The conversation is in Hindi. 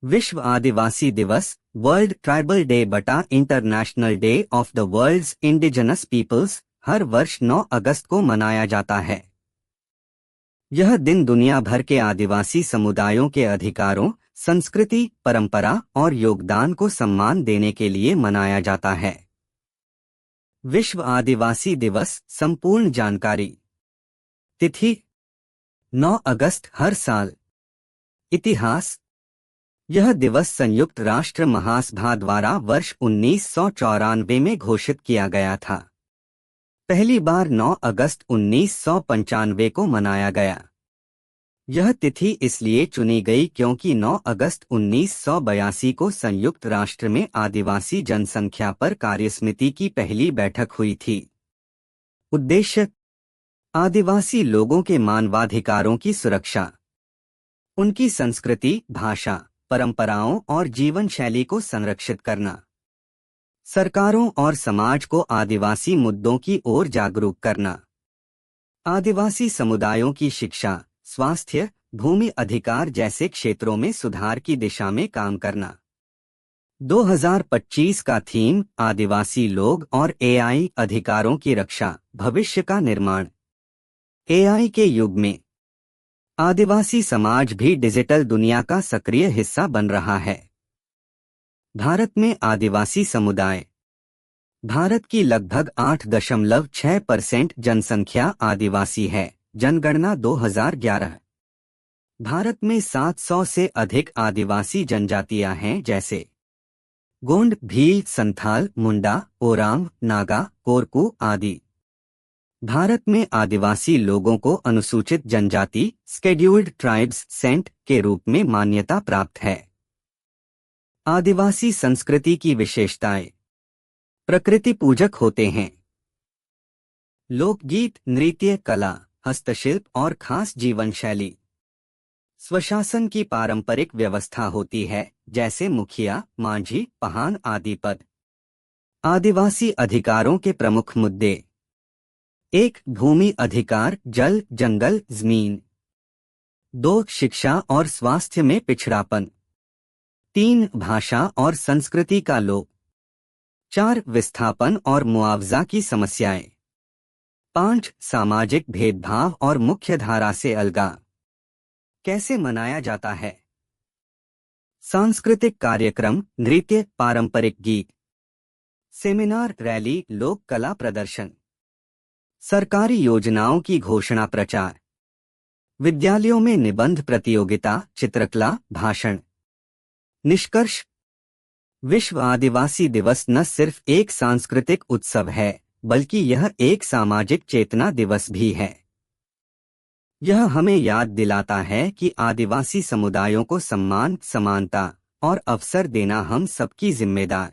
विश्व आदिवासी दिवस वर्ल्ड ट्राइबल डे बटा international day of the world's indigenous peoples हर वर्ष 9 अगस्त को मनाया जाता है। यह दिन दुनिया भर के आदिवासी समुदायों के अधिकारों, संस्कृति, परंपरा और योगदान को सम्मान देने के लिए मनाया जाता है। विश्व आदिवासी दिवस संपूर्ण जानकारी। तिथि 9 अगस्त हर साल। इतिहास। यह दिवस संयुक्त राष्ट्र महासभा द्वारा वर्ष 1994 में घोषित किया गया था। पहली बार 9 अगस्त 1995 को मनाया गया। यह तिथि इसलिए चुनी गई क्योंकि 9 अगस्त 1982 को संयुक्त राष्ट्र में आदिवासी जनसंख्या पर कार्यसमिति की पहली बैठक हुई थी। उद्देश्य: आदिवासी लोगों के मानवाधिकारों की सुरक्षा, उनकी संस्कृति, भाषा, परंपराओं और जीवन शैली को संरक्षित करना, सरकारों और समाज को आदिवासी मुद्दों की ओर जागरूक करना, आदिवासी समुदायों की शिक्षा, स्वास्थ्य, भूमि अधिकार जैसे क्षेत्रों में सुधार की दिशा में काम करना। 2025 का थीम आदिवासी लोग और एआई अधिकारों की रक्षा, भविष्य का निर्माण। एआई के युग में आदिवासी समाज भी डिजिटल दुनिया का सक्रिय हिस्सा बन रहा है। भारत में आदिवासी समुदाय। भारत की लगभग 8.6% जनसंख्या आदिवासी है। जनगणना 2011। भारत में 700 से अधिक आदिवासी जनजातियां हैं जैसे गोंड, भील, संथाल, मुंडा, ओरांव, नागा, कोरकू आदि। भारत में आदिवासी लोगों को अनुसूचित जनजाति स्केड्यूल्ड ट्राइब्स सेंट के रूप में मान्यता प्राप्त है। आदिवासी संस्कृति की विशेषताएं: प्रकृति पूजक होते हैं। लोकगीत, नृत्य, कला, हस्तशिल्प और खास जीवन शैली। स्वशासन की पारंपरिक व्यवस्था होती है जैसे मुखिया, मांझी, पहान आदि पद। आदिवासी अधिकारों के प्रमुख मुद्दे: 1. भूमि अधिकार, जल, जंगल, जमीन। 2. शिक्षा और स्वास्थ्य में पिछड़ापन। 3. भाषा और संस्कृति का लोप। 4. विस्थापन और मुआवजा की समस्याएं। 5. सामाजिक भेदभाव और मुख्यधारा से अलगाव। कैसे मनाया जाता है? सांस्कृतिक कार्यक्रम, नृत्य, पारंपरिक गीत, सेमिनार, रैली, लोक कला प्रदर्शन। सरकारी योजनाओं की घोषणा, प्रचार। विद्यालयों में निबंध प्रतियोगिता, चित्रकला, भाषण। निष्कर्ष: विश्व आदिवासी दिवस न सिर्फ एक सांस्कृतिक उत्सव है बल्कि यह एक सामाजिक चेतना दिवस भी है। यह हमें याद दिलाता है कि आदिवासी समुदायों को सम्मान, समानता और अवसर देना हम सबकी जिम्मेदारी